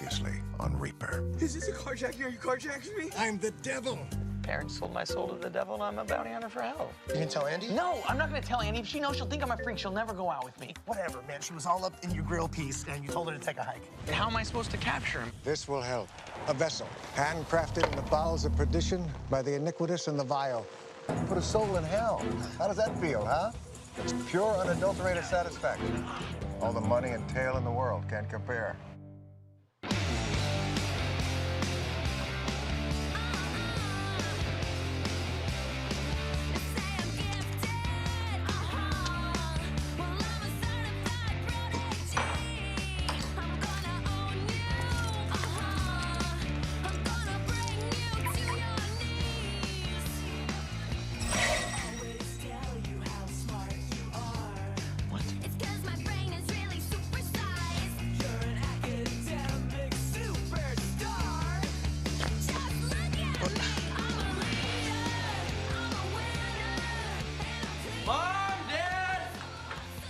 previously on Reaper. Is this a carjacking? Are you carjacking me? I'm the devil. Parents sold my soul to the devil, and I'm a bounty hunter for hell. You can tell Andi? No, I'm not gonna tell Andi. If she knows, she'll think I'm a freak. She'll never go out with me. Whatever, man. She was all up in your grill piece, and you told her to take a hike. How am I supposed to capture him? This will help. A vessel, handcrafted in the bowels of perdition by the iniquitous and the vile. Put a soul in hell. How does that feel, huh? It's pure, unadulterated satisfaction. All the money and tail in the world can't compare. Mom, Dad,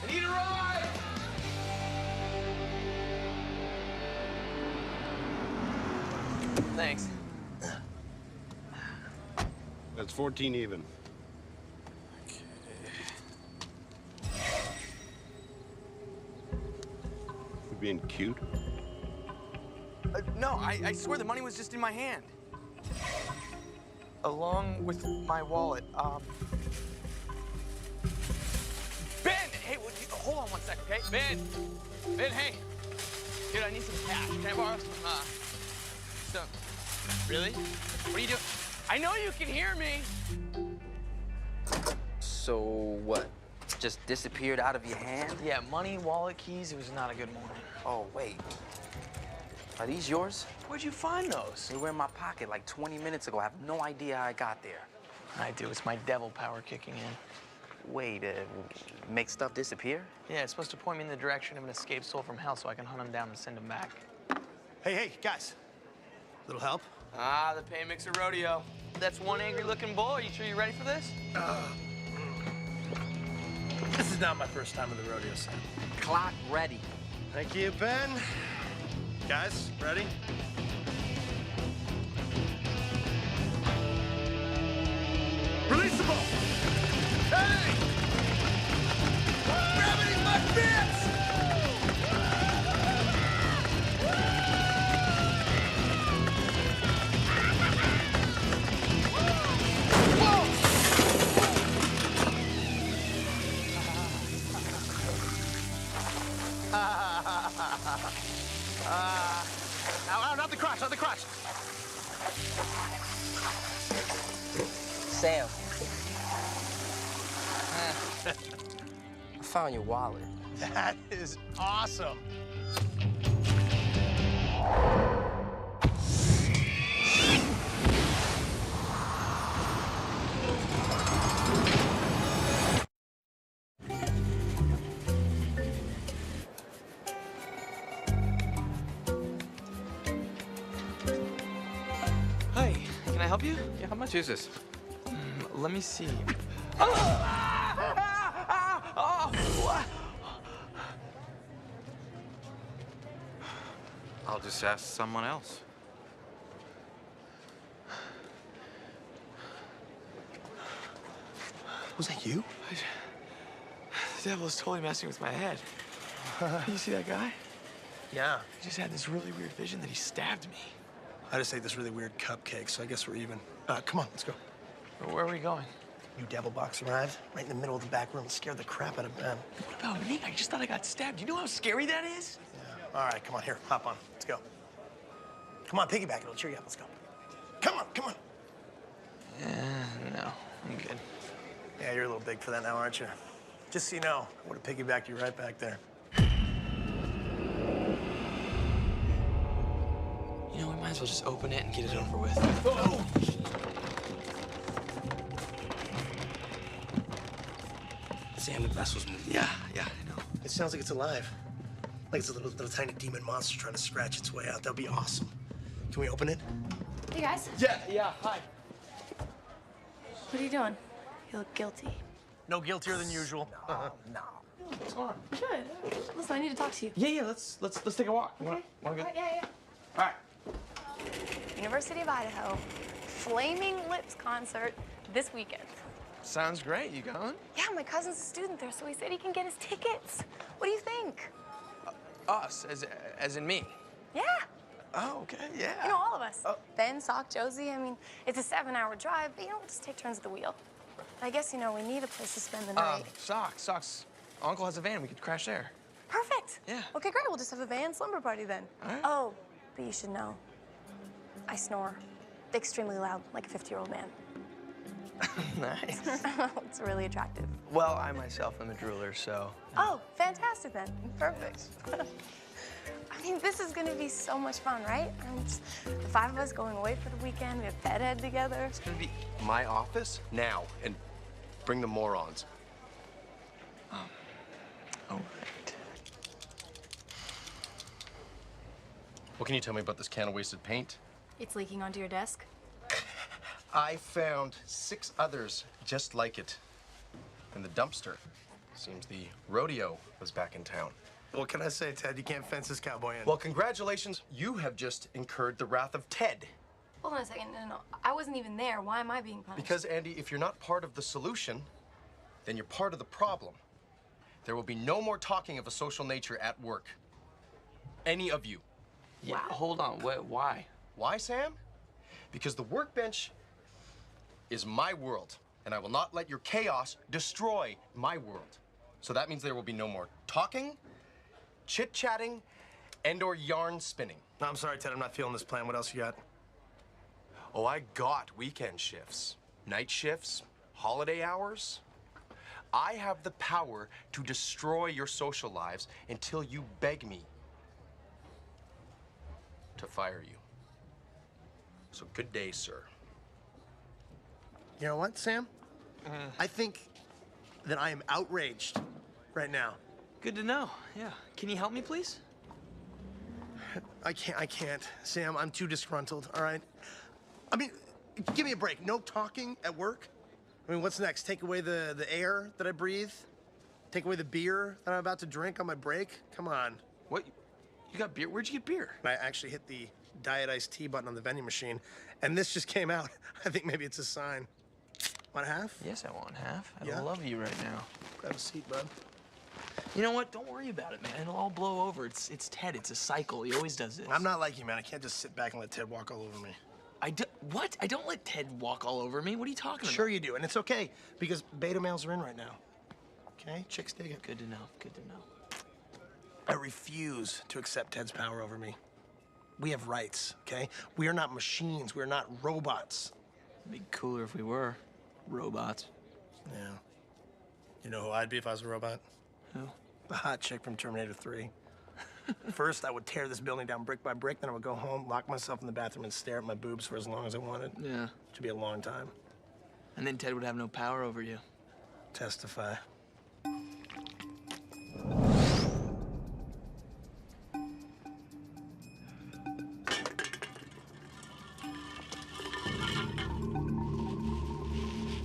I need a ride. Thanks. That's 14 even. Okay. You being cute? No, I swear the money was just in my hand. Along with my wallet. Ben! Hey, hold on one second, okay? Ben! Ben, hey! Dude, I need some cash. Can I borrow some, Really? What are you doing? I know you can hear me! So what? Just disappeared out of your hand? Yeah, money, wallet, keys. It was not a good morning. Oh, wait. Are these yours? Where'd you find those? They were in my pocket like 20 minutes ago. I have no idea how I got there. I do. It's my devil power kicking in. Wait, make stuff disappear? Yeah, it's supposed to point me in the direction of an escaped soul from hell so I can hunt him down and send him back. Hey, guys. Little help? Ah, the pay mixer rodeo. That's one angry-looking bull. Are you sure you're ready for this? This is not my first time in the rodeo, Sam. Clock ready. Thank you, Ben. Guys, ready? Release the ball! Hey! Gravity's my bitch! Not the crotch, not the crotch. Sam. I found your wallet. That is awesome. Hi, can I help you? Yeah, how much is this? Let me see. I'll just ask someone else. Was that you? The devil is totally messing with my head. You see that guy? Yeah. I just had this really weird vision that he stabbed me. I just ate this really weird cupcake, so I guess we're even. Come on, let's go. Where are we going? New devil box arrived right in the middle of the back room and scared the crap out of Ben. What about me? I just thought I got stabbed. You know how scary that is? Yeah. All right, come on, here, hop on. Let's go. Come on, piggyback, it'll cheer you up. Let's go. Come on. No, I'm good. Yeah, you're a little big for that now, aren't you? Just so you know, I would have piggybacked you right back there. You know, we might as well just open it and get it over with. Oh! Sam, the vessel's moving. Yeah, I know. It sounds like it's alive. Like it's a little tiny demon monster trying to scratch its way out. That'd be awesome. Can we open it? Hey, guys. Yeah, hi. What are you doing? You look guilty. No guiltier than usual. No. What's going on? Good. Listen, I need to talk to you. Yeah, let's take a walk. Okay. Wanna go? Yeah. All right. University of Idaho, Flaming Lips concert this weekend. Sounds great. You going? Yeah, my cousin's a student there, so he said he can get us tickets. What do you think? Us, as in me. Yeah, Oh, okay, yeah. you know, all of us. Ben, Sock, Josie. I mean, it's a 7-hour drive, but we'll just take turns at the wheel. I guess, we need a place to spend the night. Socks. Uncle has a van. We could crash there. Perfect. Yeah. Okay, great. We'll just have a van slumber party then. All right. Oh, but you should know, I snore extremely loud, like a 50-year-old man. Nice. It's really attractive. Well, I myself am a drooler, so. Oh, fantastic then. Perfect. I mean, this is gonna be so much fun, right? The 5 of us going away for the weekend. We have bedhead together. It's gonna be. My office now, and bring the morons. All right. What can you tell me about this can of wasted paint? It's leaking onto your desk. I found 6 others just like it in the dumpster. Seems the rodeo was back in town. What can I say, Ted? You can't fence this cowboy in. Well, congratulations. You have just incurred the wrath of Ted. Hold on a second. No. I wasn't even there. Why am I being punished? Because, Andy, if you're not part of the solution, then you're part of the problem. There will be no more talking of a social nature at work. Any of you. Yeah. Wow. Hold on. Why? Why, Sam? Because the workbench is my world, and I will not let your chaos destroy my world. So that means there will be no more talking, chit-chatting, and/or yarn spinning. No, I'm sorry, Ted. I'm not feeling this plan. What else you got? Oh, I got weekend shifts, night shifts, holiday hours. I have the power to destroy your social lives until you beg me to fire you. So good day, sir. You know what, Sam? I think that I am outraged right now. Good to know. Yeah. Can you help me, please? I can't, Sam. I'm too disgruntled, all right? I mean, give me a break. No talking at work? I mean, what's next? Take away the air that I breathe? Take away the beer that I'm about to drink on my break? Come on. What? You got beer? Where'd you get beer? I actually hit the Diet Iced Tea button on the vending machine, and this just came out. I think maybe it's a sign. Want a half? Yes, I want half. I Yeah? love you right now. Grab a seat, bud. You know what? Don't worry about it, man. It'll all blow over. It's Ted. It's a cycle. He always does this. I'm not like you, man. I can't just sit back and let Ted walk all over me. What? I don't let Ted walk all over me. What are you talking about? Sure you do, and it's okay, because beta males are in right now. Okay? Chicks dig it. Good to know. Good to know. I refuse to accept Ted's power over me. We have rights, okay? We are not machines. We are not robots. It'd be cooler if we were robots. Yeah. You know who I'd be if I was a robot? Who? The hot chick from Terminator 3. First, I would tear this building down brick by brick, then I would go home, lock myself in the bathroom, and stare at my boobs for as long as I wanted. Yeah. Which would be a long time. And then Ted would have no power over you. Testify.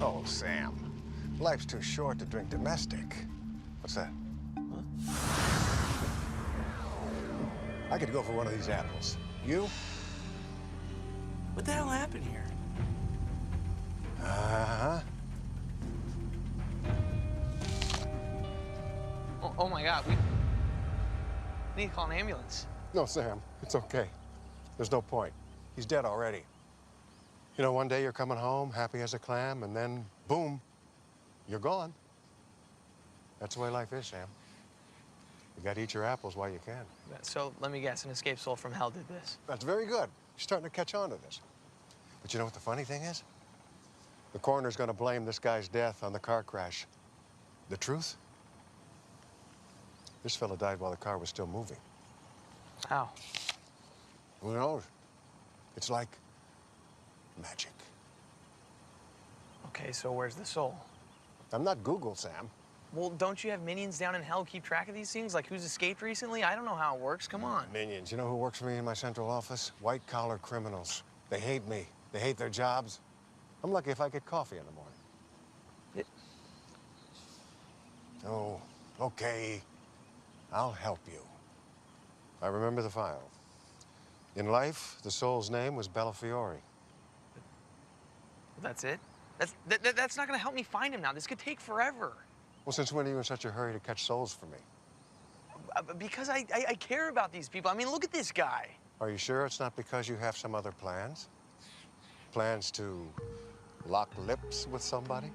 Oh, Sam. Life's too short to drink domestic. What's that? I could go for one of these apples. You? What the hell happened here? Uh-huh. Oh my God, we need to call an ambulance. No, Sam. It's okay. There's no point. He's dead already. You know, one day you're coming home, happy as a clam, and then, boom, you're gone. That's the way life is, Sam. You gotta eat your apples while you can. So let me guess, an escaped soul from hell did this. That's very good. You're starting to catch on to this. But you know what the funny thing is? The coroner's gonna blame this guy's death on the car crash. The truth? This fella died while the car was still moving. How? Who knows? It's like magic. Okay, so where's the soul? I'm not Google, Sam. Well, don't you have minions down in hell keep track of these things? Like who's escaped recently? I don't know how it works. Come on. Minions. You know who works for me in my central office? White-collar criminals. They hate me. They hate their jobs. I'm lucky if I get coffee in the morning. Oh, okay. I'll help you. I remember the file. In life, the soul's name was Bellafiore. That's it? That's not gonna help me find him now. This could take forever. Well, since when are you in such a hurry to catch souls for me? Because I care about these people. I mean, look at this guy. Are you sure it's not because you have some other plans? Plans to lock lips with somebody?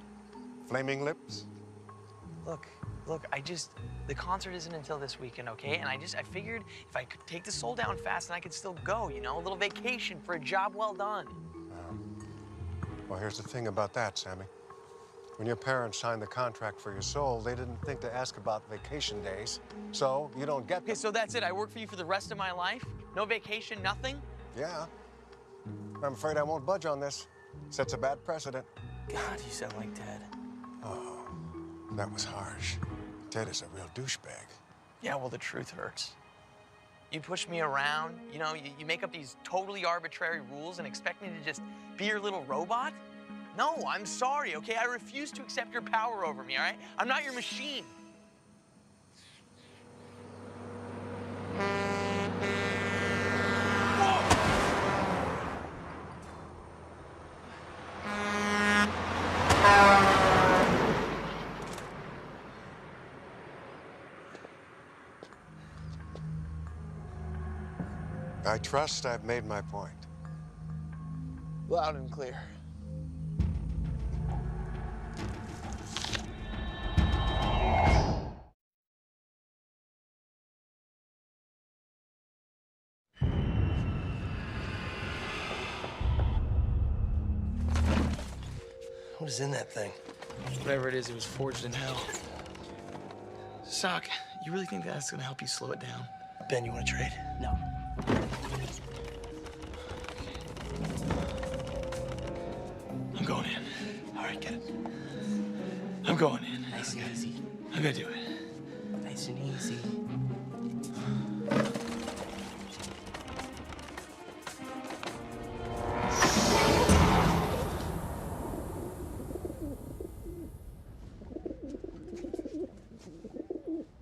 Flaming lips? Look, the concert isn't until this weekend, okay? And I figured if I could take the soul down fast, then I could still go, you know? A little vacation for a job well done. Well, here's the thing about that, Sammy. When your parents signed the contract for your soul, they didn't think to ask about vacation days. So you don't get them. Okay, so that's it. I work for you for the rest of my life? No vacation, nothing? Yeah. I'm afraid I won't budge on this. Sets a bad precedent. God, you sound like Ted. Oh, that was harsh. Ted is a real douchebag. Yeah, well, the truth hurts. You push me around, you know, you make up these totally arbitrary rules and expect me to just be your little robot? No, I'm sorry, okay? I refuse to accept your power over me, all right? I'm not your machine. I trust I've made my point. Loud and clear. What is in that thing? Whatever it is, it was forged in hell. Sock, you really think that's gonna help you slow it down? Ben, you want to trade? No. I'm going in. All right, get it. I'm going in. Nice and easy. I'm gonna do it. Nice and easy.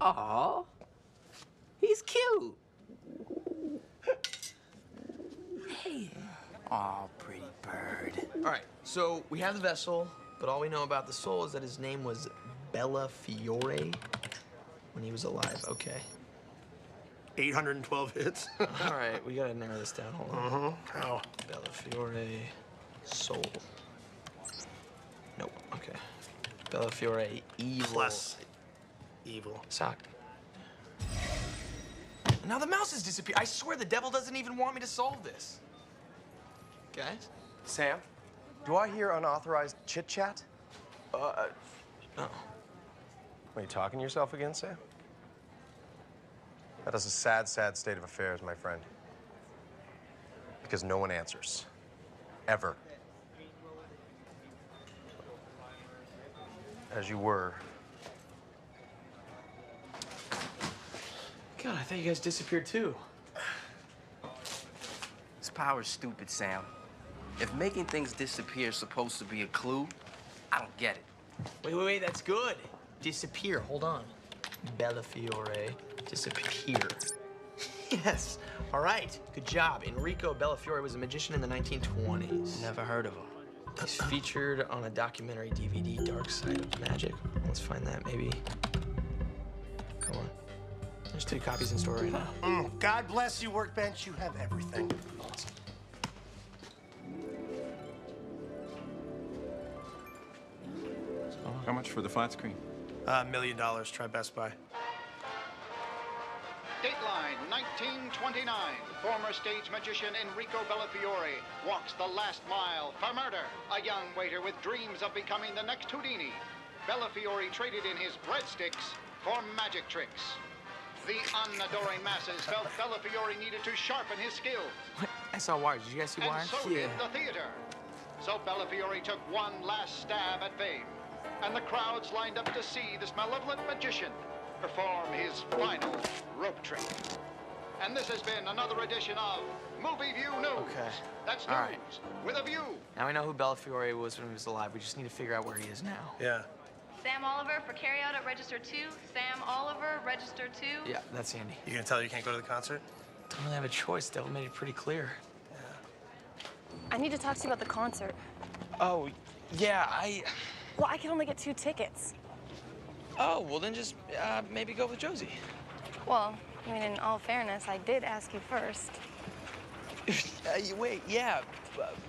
Aw, he's cute. Hey. Aw, pretty bird. All right, so we have the vessel, but all we know about the soul is that his name was Bellafiore when he was alive. Okay. 812 hits. All right, we gotta narrow this down. Hold on. How? Bellafiore soul. Nope. Okay. Bellafiore evil. Plus evil. Sock. Now the mouse has disappeared. I swear the devil doesn't even want me to solve this. Guys? Sam, do I hear unauthorized chit-chat? No. Are you talking to yourself again, Sam? That is a sad, sad state of affairs, my friend. Because no one answers. Ever. As you were. God, I thought you guys disappeared too. This power's stupid, Sam. If making things disappear is supposed to be a clue, I don't get it. Wait, that's good. Disappear, hold on. Bellafiore, disappear. Yes, all right, good job. Enrico Bellafiore was a magician in the 1920s. Never heard of him. He's featured on a documentary DVD, Dark Side of Magic. Let's find that, maybe. Come on. There's 2 copies in store right now. God bless you, Workbench. You have everything. Awesome. How much for the flat screen? $1 million. Try Best Buy. Dateline 1929. Former stage magician Enrico Bellafiore walks the last mile for murder. A young waiter with dreams of becoming the next Houdini. Bellafiore traded in his breadsticks for magic tricks. The unadoring masses felt Bellafiore needed to sharpen his skill. What? I saw Wires. Did you guys see And Wires? so did the theater. So Bellafiore took one last stab at fame. And the crowds lined up to see this malevolent magician perform his final rope trick. And this has been another edition of Movie View News. Okay. That's All news right. with a view. Now we know who Bellafiore was when he was alive. We just need to figure out where he is now. Yeah. Sam Oliver for carryout at register 2. Sam Oliver, register 2. Yeah, that's Andy. You gonna tell her you can't go to the concert? don't really have a choice. Devil made it pretty clear. I need to talk to you about the concert. Oh, yeah, Well, I can only get 2 tickets. Oh, well then just maybe go with Josie. Well, I mean, in all fairness, I did ask you first. Wait, yeah.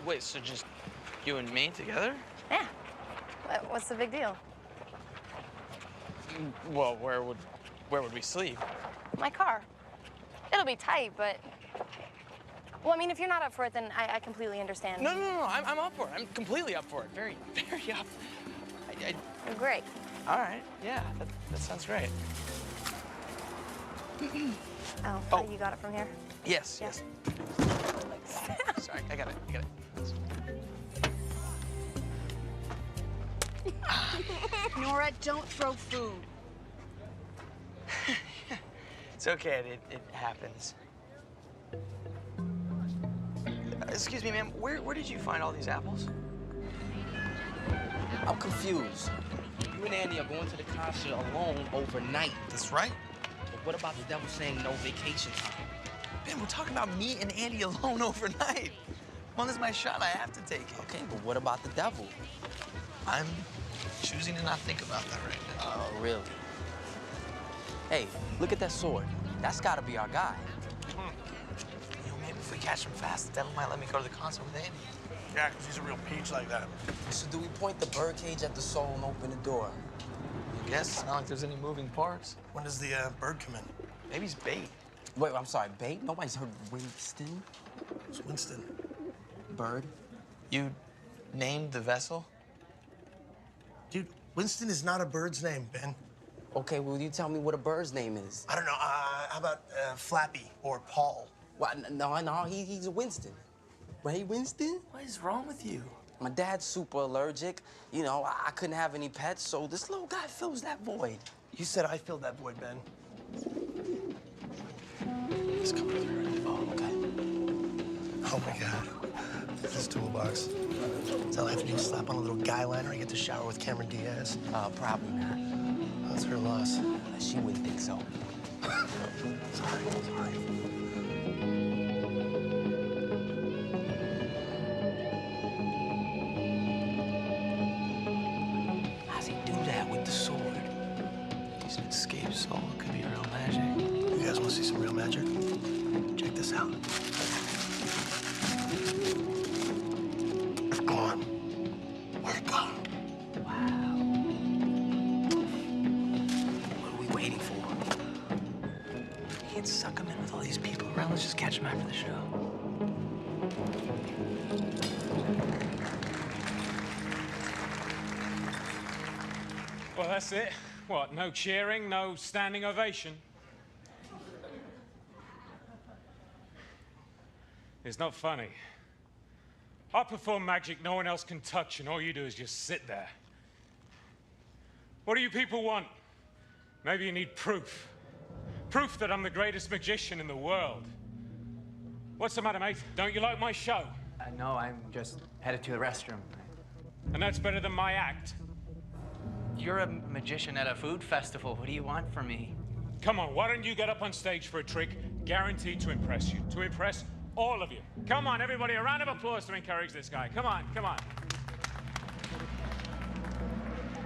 Wait, so just you and me together? Yeah. What's the big deal? Well, where would we sleep? My car. It'll be tight, but... Well, I mean, if you're not up for it, then I completely understand. No, I'm up for it. I'm completely up for it. Very, very up. Great. All right, yeah, that sounds great. Oh, you got it from here? Yes, Yeah. yes. Sorry, I got it. Nora, don't throw food. It's okay, it happens. Excuse me, ma'am, where did you find all these apples? I'm confused. You and Andy are going to the concert alone overnight. That's right. But what about the devil saying no vacation time? Man, we're talking about me and Andy alone overnight. Well, this is my shot. I have to take it. Okay, but what about the devil? I'm choosing to not think about that right now. Oh, really? Hey, look at that sword. That's gotta be our guy. You know, maybe if we catch him fast, the devil might let me go to the concert with Andy. Yeah, because he's a real peach like that. So do we point the birdcage at the soul and open the door? I guess it's not like there's any moving parts. When does the bird come in? Maybe he's bait. Wait, I'm sorry, babe? Nobody's heard Winston? It's Winston. Bird? You named the vessel? Dude, Winston is not a bird's name, Ben. Okay, well, you tell me what a bird's name is. I don't know. How about Flappy or Paul? What? No, he's a Winston. Right, Winston? What is wrong with you? My dad's super allergic. You know, I couldn't have any pets, so this little guy fills that void. You said I filled that void, Ben. It's coming through right now. Oh, okay. Oh, my God. This toolbox. Does all I have to do is slap on a little guy liner and get to shower with Cameron Diaz? Probably not. That's her loss. She wouldn't think so. Sorry. How's he do that with the sword? He's an escaped soul. Could be real magic. You guys want to see some real magic? Check this out. It's gone. We're gone. Wow. What are we waiting for? We can't suck him in with all these people around. Let's just catch him after the show. Well, that's it. What, no cheering, no standing ovation? It's not funny. I perform magic no one else can touch, and all you do is just sit there. What do you people want? Maybe you need proof. Proof that I'm the greatest magician in the world. What's the matter, mate? Don't you like my show? No, I'm just headed to the restroom. And that's better than my act. You're a magician at a food festival. What do you want from me? Come on, why don't you get up on stage for a trick guaranteed to impress you, to impress all of you. Come on, everybody, a round of applause to encourage this guy. Come on, come on.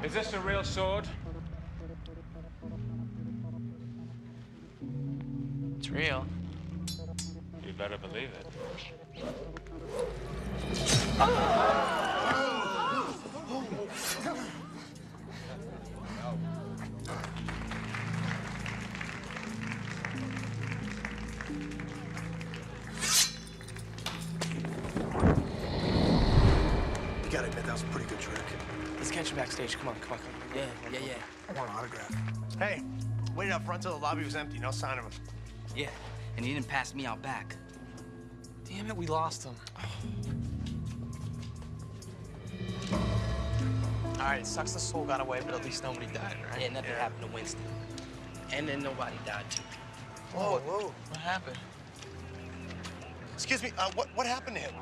Is this a real sword? It's real. You better believe it. You gotta admit, that was a pretty good trick. Let's catch him backstage. Come on. Yeah. I want an autograph. Hey, waited out front till the lobby was empty. No sign of him. Yeah, and he didn't pass me out back. Damn it, we lost him. All right, it sucks the soul got away, but at least nobody died, right? Yeah, nothing happened to Winston. And then nobody died, too. Whoa. What happened? Excuse me, what happened to him?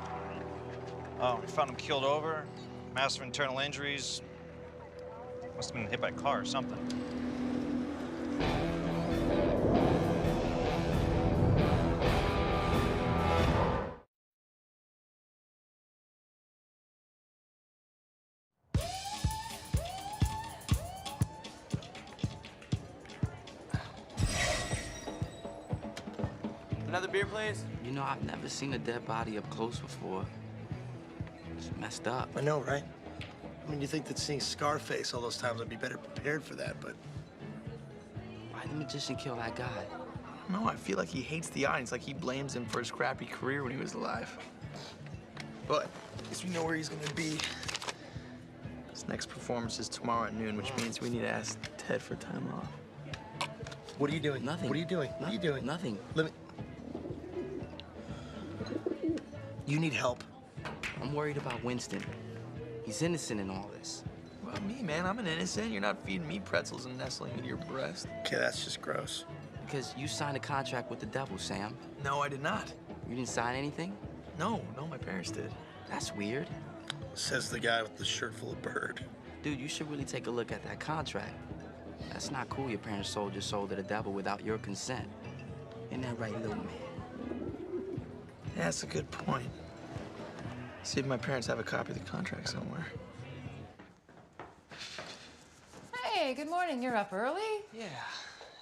Oh, we found him keeled over, massive internal injuries. Must have been hit by a car or something. Another beer, please? You know, I've never seen a dead body up close before. It's messed up. I know, right? I mean, you think that seeing Scarface all those times I'd be better prepared for that, but... Why'd the magician kill that guy? No, I feel like he hates the audience, like he blames him for his crappy career when he was alive. But at least we know where he's gonna be. His next performance is tomorrow at noon, which means we need to ask Ted for time off. What are you doing? Nothing. What are you doing? What are you doing? Nothing. Let me... You need help. I'm worried about Winston. He's innocent in all this. Well, me, man, I'm an innocent. You're not feeding me pretzels and nestling into your breast. Okay, that's just gross. Because you signed a contract with the devil, Sam. No, I did not. You didn't sign anything? No, my parents did. That's weird. Says the guy with the shirt full of bird. Dude, you should really take a look at that contract. That's not cool your parents sold your soul to the devil without your consent. Isn't that right, little man? Yeah, that's a good point. See if my parents have a copy of the contract somewhere. Hey, good morning. You're up early? Yeah.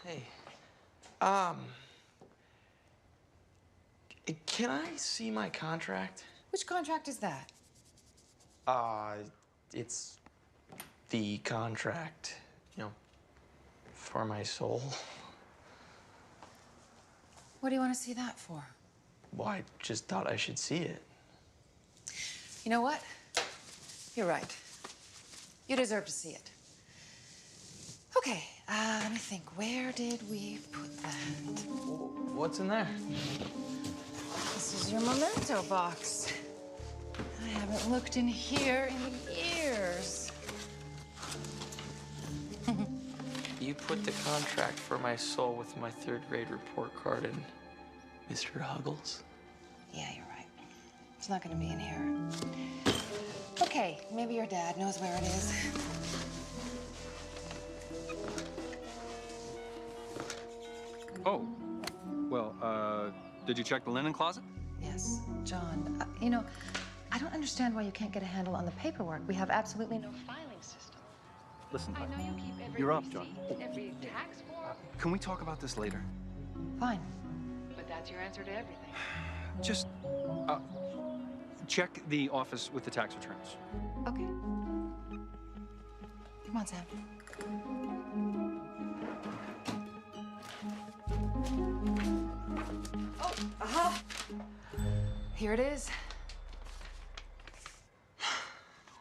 Hey. Can I see my contract? Which contract is that? It's the contract, you know, for my soul. What do you want to see that for? Well, I just thought I should see it. You know what? You're right. You deserve to see it. Okay, let me think. Where did we put that? What's in there? This is your memento box. I haven't looked in here in years. You put the contract for my soul with my third grade report card in Mr. Huggles? Yeah, you're right. It's not gonna be in here. Okay, maybe your dad knows where it is. Oh, well, did you check the linen closet? Yes, John. You know, I don't understand why you can't get a handle on the paperwork. We have absolutely no filing system. Listen, I know you keep every you're up, receipt, John. every tax form, Can we talk about this later? Fine. but that's your answer to everything. Just, check the office with the tax returns. Okay. Come on, Sam. Oh, aha! Here it is.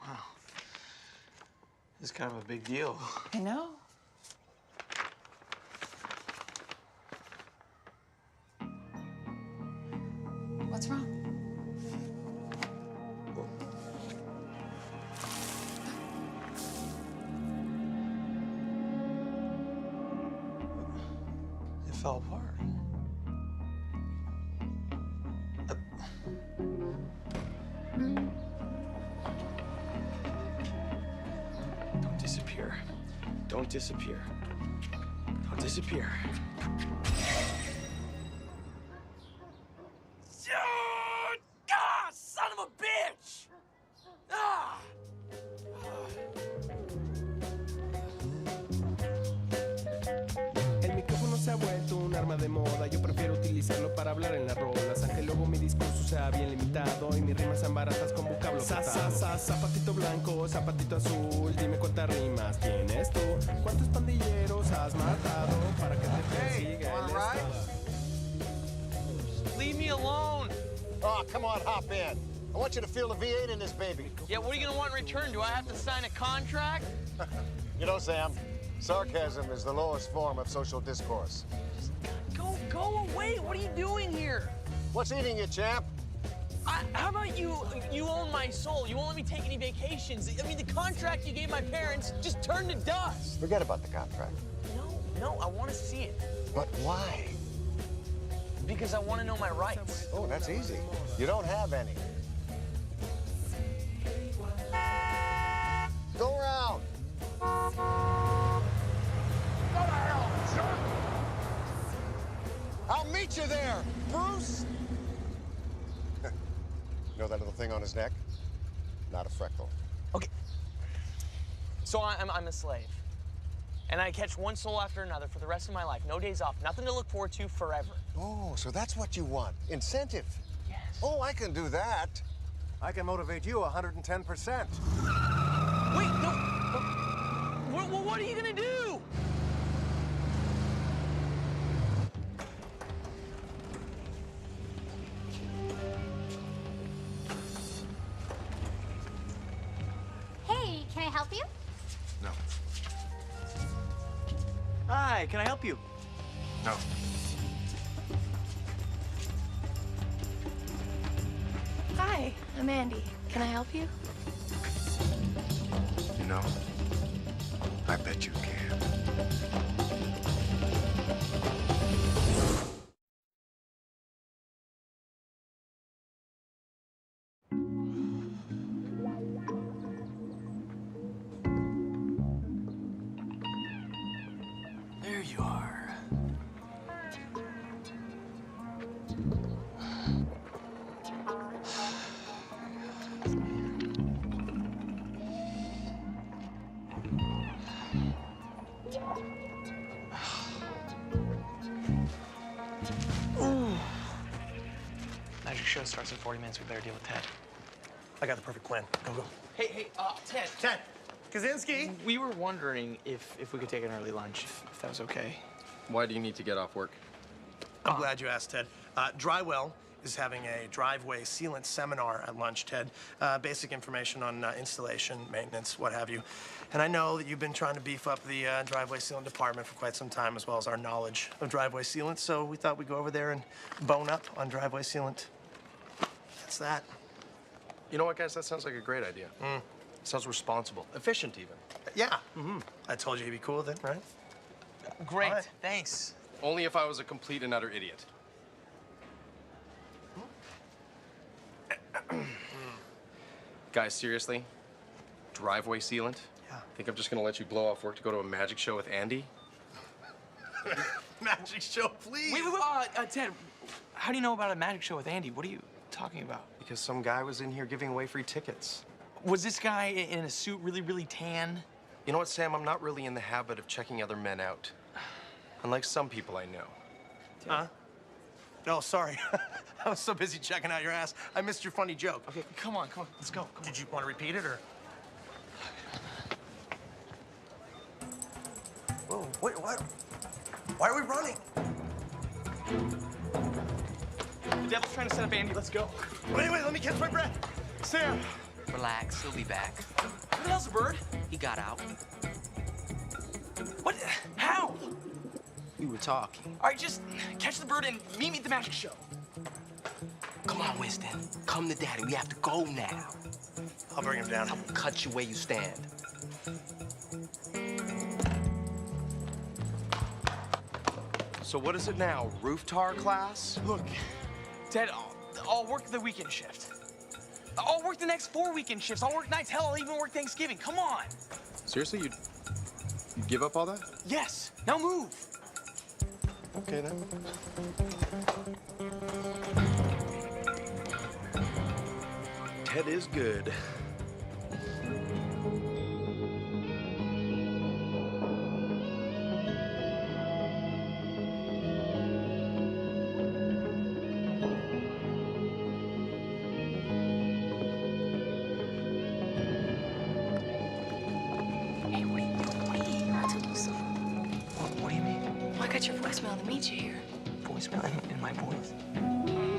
Wow. This is kind of a big deal. I know. What's wrong? It fell apart. Don't disappear. Don't disappear. Don't disappear. Ah, son of a bitch! Ah! El micrófono se ha vuelto un arma de moda. Yo prefiero utilizarlo para hablar en las rolas, aunque luego mi discurso sea bien limitado y mis rimas sean baratas con vocablo cortado. Zapatito blanco, zapatito azul, dime cuántas rimas tienes tú. ¿Cuántos pandilleros has matado para que te persiga el estado? Leave me alone. Oh, come on, hop in. I want you to feel the V8 in this baby. Yeah, what are you gonna want in return? Do I have to sign a contract? You know, Sam, sarcasm is the lowest form of social discourse. Go away. What are you doing here? What's eating you, champ? How about you own my soul? You won't let me take any vacations. I mean, the contract you gave my parents just turned to dust. Forget about the contract. No, I want to see it. But why? Because I want to know my rights. Oh, that's easy. You don't have any. Go around. Go to hell, jerk! I'll meet you there, Bruce! You know that little thing on his neck? Not a freckle. Okay. So I'm a slave. And I catch one soul after another for the rest of my life. No days off. Nothing to look forward to forever. Oh, so that's what you want. Incentive. Yes. Oh, I can do that. I can motivate you 110%. Wait, no. What are you gonna do? Hey, can I help you? No. Hi, can I help you? No. Hi, I'm Andi. Can I help you? You know, I bet you can. There you are. Magic show starts in 40 minutes. We better deal with Ted. I got the perfect plan. Go. Hey, Ted. Ted! Kaczynski! We were wondering if we could take an early lunch, if that was okay. Why do you need to get off work? I'm glad you asked, Ted. Drywell is having a driveway sealant seminar at lunch, Ted. Basic information on installation, maintenance, what have you. And I know that you've been trying to beef up the driveway sealant department for quite some time, as well as our knowledge of driveway sealant, so we thought we'd go over there and bone up on driveway sealant. That's that. You know what, guys? That sounds like a great idea. Sounds responsible. Efficient, even. Yeah. I told you he'd be cool with it, right? Great, All right. thanks. Only if I was a complete and utter idiot. Guys, seriously? Driveway sealant? Yeah. Think I'm just gonna let you blow off work to go to a magic show with Andi? Magic show, please. Wait, Ted, how do you know about a magic show with Andi? What are you talking about? Because some guy was in here giving away free tickets. Was this guy in a suit really tan? You know what, Sam? I'm not really in the habit of checking other men out. Unlike some people I know. Huh? No, sorry. I was so busy checking out your ass. I missed your funny joke. Okay, come on, let's go. Did you want to repeat it, or? Whoa, wait, what? Why are we running? The devil's trying to set up Andi. Let's go. Wait, let me catch my breath. Sam. Relax, he'll be back. What the hell's the bird? He got out. What? How? We were talking. All right, just catch the bird and meet me at the magic show. Come on, Winston. Come to Daddy. We have to go now. I'll bring him down. I will cut you where you stand. So what is it now? Roof tar class? Look, Ted, I'll work the weekend shift. I'll work the next 4 weekend shifts. I'll work nights. Hell, I'll even work Thanksgiving. Come on. Seriously, you'd give up all that? Yes. Now move. Okay, then. Ted is good. Hey, what are you doing? I'll tell you something. What do you mean? Well, I got your voicemail to meet you here. Voicemail in my voice?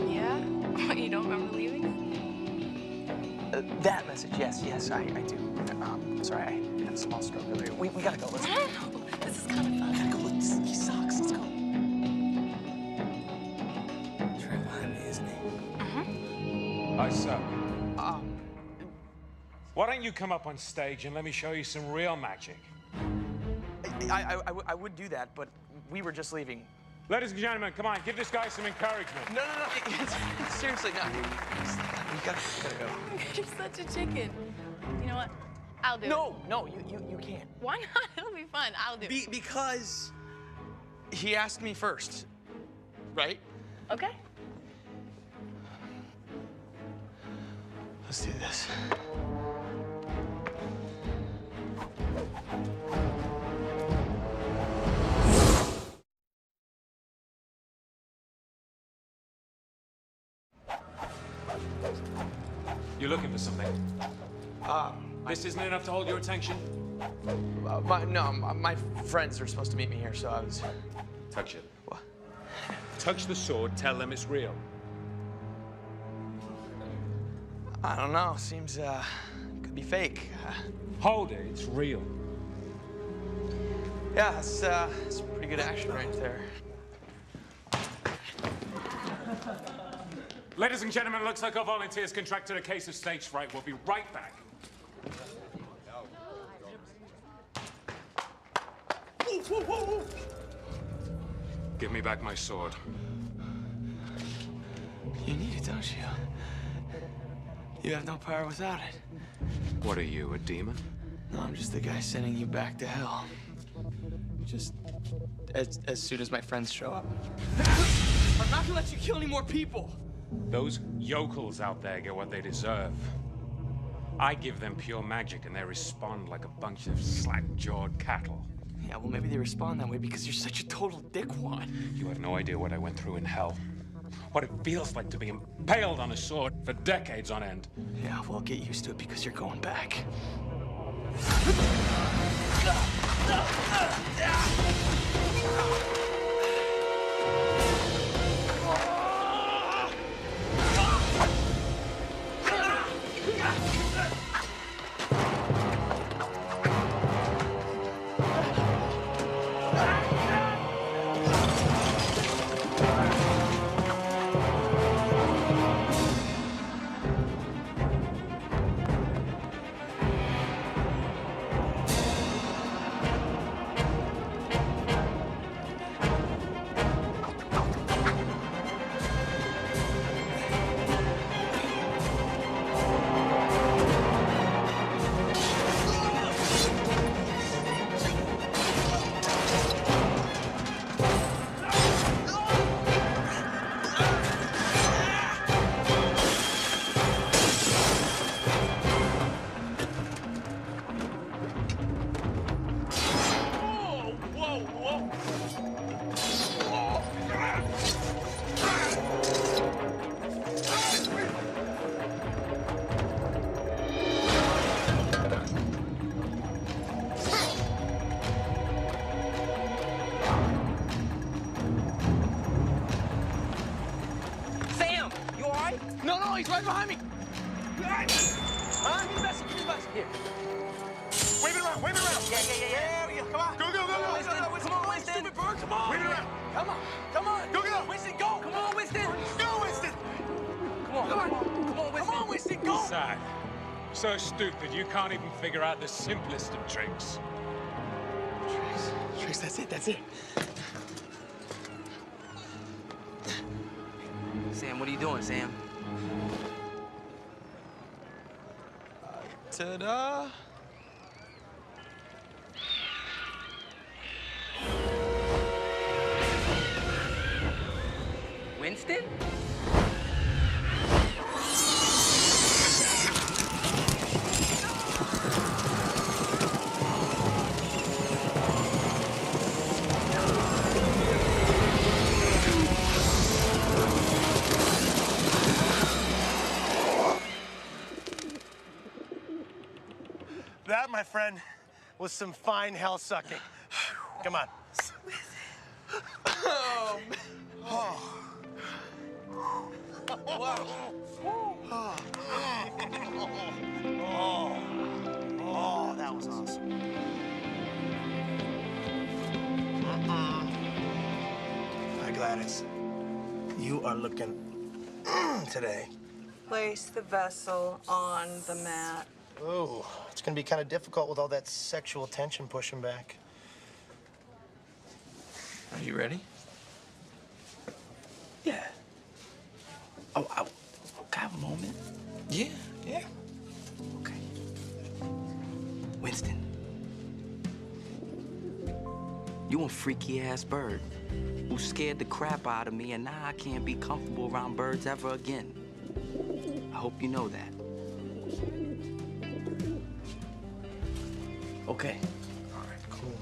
Yeah? What, you don't remember leaving? That message, yes, I do. Sorry, I had a small stroke earlier. We gotta go. Let's go. No, this is kind of fun. We gotta go. He sucks. Let's go. Trey behind me, isn't he? Hi, sir. Why don't you come up on stage and let me show you some real magic? I would do that, but we were just leaving. Ladies and gentlemen, come on, give this guy some encouragement. No. Seriously, no. We gotta go. You're such a chicken. You know what? I'll do it. No, you can't. Why not? It'll be fun. I'll do it. Because he asked me first, right? Okay. Let's do this. You're looking for something? This isn't enough to hold your attention? My friends are supposed to meet me here, so I was... Touch it. What? Touch the sword, tell them it's real. I don't know, seems, could be fake. Hold it, it's real. Yeah, that's pretty good action right there. Ladies and gentlemen, looks like our volunteers contracted a case of stage fright. We'll be right back. Give me back my sword. You need it, don't you? You have no power without it. What are you, a demon? No, I'm just the guy sending you back to hell. Just as soon as my friends show up. I'm not gonna let you kill any more people! Those yokels out there get what they deserve. I give them pure magic and they respond like a bunch of slack-jawed cattle. Yeah, well, maybe they respond that way because you're such a total dickwad. You have no idea what I went through in hell. What it feels like to be impaled on a sword for decades on end. Yeah, well, get used to it because you're going back. No, he's right behind me. Huh? Give me the vessel, give me the vessel. Here. Wave it around, wave it around. Yeah, we go. Come on. Go. Come on, Winston. Stupid bird, come on. Wave it around. Come on. Go. Winston, go. Come on, Winston. Go, Winston. Come on, Winston, go. Sad. So stupid, you can't even figure out the simplest of tricks. Tricks, that's it. Sam, what are you doing, Sam? Ta-da. Winston? That, my friend, was some fine hell sucking. Come on. Oh, man. Wow. Oh, that was awesome. Hi, Gladys. You are looking today. Place the vessel on the mat. Oh, it's gonna be kind of difficult with all that sexual tension pushing back. Are you ready? Yeah. Oh, can I have a moment? Yeah. Okay. Winston. You a freaky-ass bird who scared the crap out of me, and now I can't be comfortable around birds ever again. I hope you know that. Okay. All right, cool.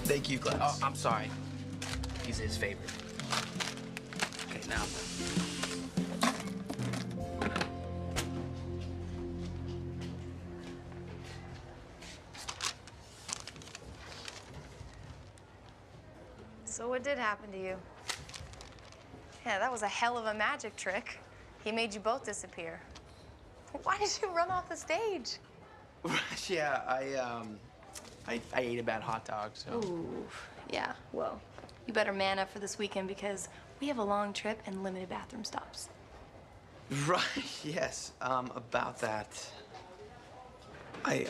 Thank you, Gladys. Oh, I'm sorry. He's his favorite. Okay, now. So what did happen to you? Yeah, that was a hell of a magic trick. He made you both disappear. Why did you run off the stage? Yeah, I ate a bad hot dog, so. Ooh, yeah, well, you better man up for this weekend because we have a long trip and limited bathroom stops. Right, yes, about that. I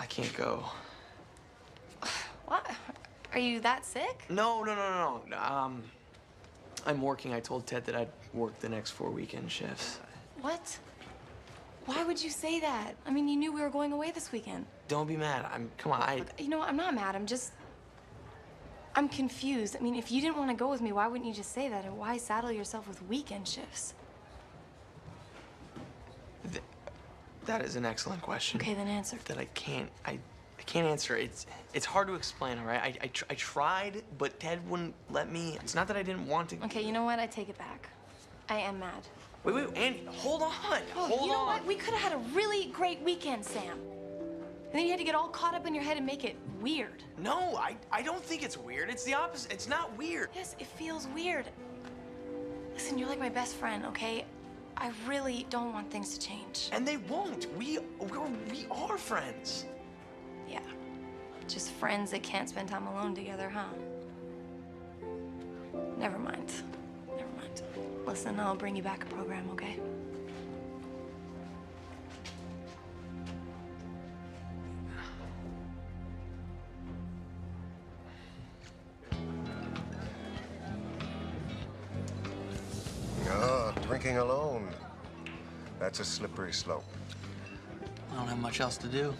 can't go. What? Are you that sick? No. I'm working. I told Ted that I'd work the next 4 weekend shifts. What? Why would you say that? I mean, you knew we were going away this weekend. Don't be mad. Come on, You know what? I'm not mad. I'm confused. I mean, if you didn't want to go with me, why wouldn't you just say that? And why saddle yourself with weekend shifts? That is an excellent question. Okay, then answer. That I can't answer. It's hard to explain, all right? I tried, but Ted wouldn't let me. It's not that I didn't want to. Okay, you know what? I take it back. I am mad. Wait, Andy, hold on. Oh, you know what? We could have had a really great weekend, Sam. And then you had to get all caught up in your head and make it weird. No, I don't think it's weird. It's the opposite. It's not weird. Yes, it feels weird. Listen, you're like my best friend, okay? I really don't want things to change. And they won't. We are friends. Yeah. Just friends that can't spend time alone together, huh? Never mind. Listen, I'll bring you back a program, okay? Oh, drinking alone. That's a slippery slope. I don't have much else to do.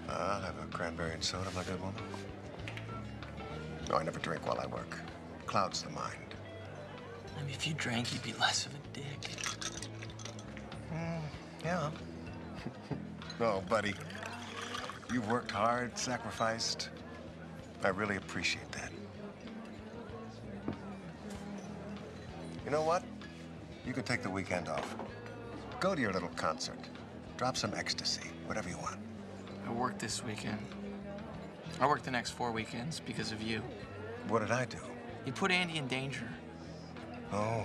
I'll have a cranberry and soda, my good woman. No, I never drink while I work. Clouds the mind. Maybe if you drank, you'd be less of a dick. Yeah. No, buddy. You've worked hard, sacrificed. I really appreciate that. You know what? You can take the weekend off. Go to your little concert. Drop some ecstasy, whatever you want. I work this weekend. I work the next 4 weekends because of you. What did I do? You put Andy in danger. Oh.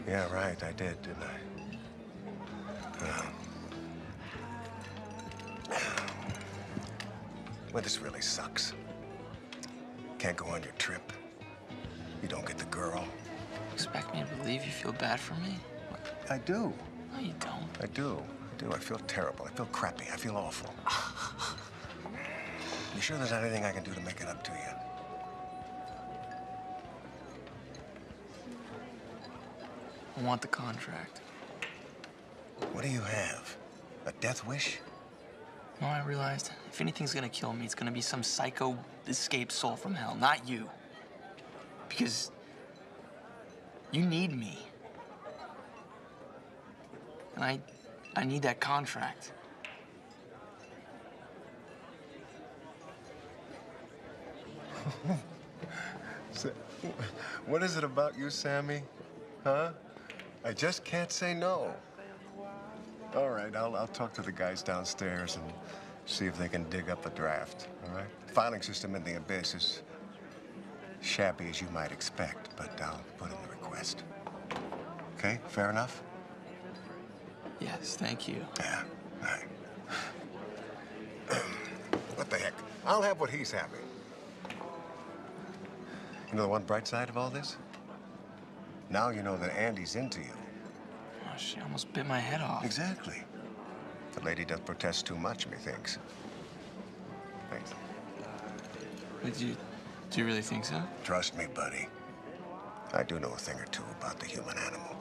Yeah, right, I did, didn't I? Well, this really sucks. Can't go on your trip. You don't get the girl. Expect me to believe you feel bad for me? I do. No, you don't. I do. I feel terrible. I feel crappy. I feel awful. You sure there's anything I can do to make it up to you? I want the contract. What do you have? A death wish? No, I realized if anything's gonna kill me, it's gonna be some psycho escaped soul from hell, not you. Because you need me. And I need that contract. What is it about you, Sammy? Huh? I just can't say no. All right, I'll talk to the guys downstairs and see if they can dig up a draft, all right? Filing system in the abyss is shabby as you might expect, but I'll put in the request. Okay, fair enough? Yes, thank you. Yeah, all right. What the heck? I'll have what he's having. You know the one bright side of all this? Now you know that Andy's into you. Oh, she almost bit my head off. Exactly. The lady does protest too much, methinks. Thanks. But do you really think so? Trust me, buddy. I do know a thing or two about the human animal.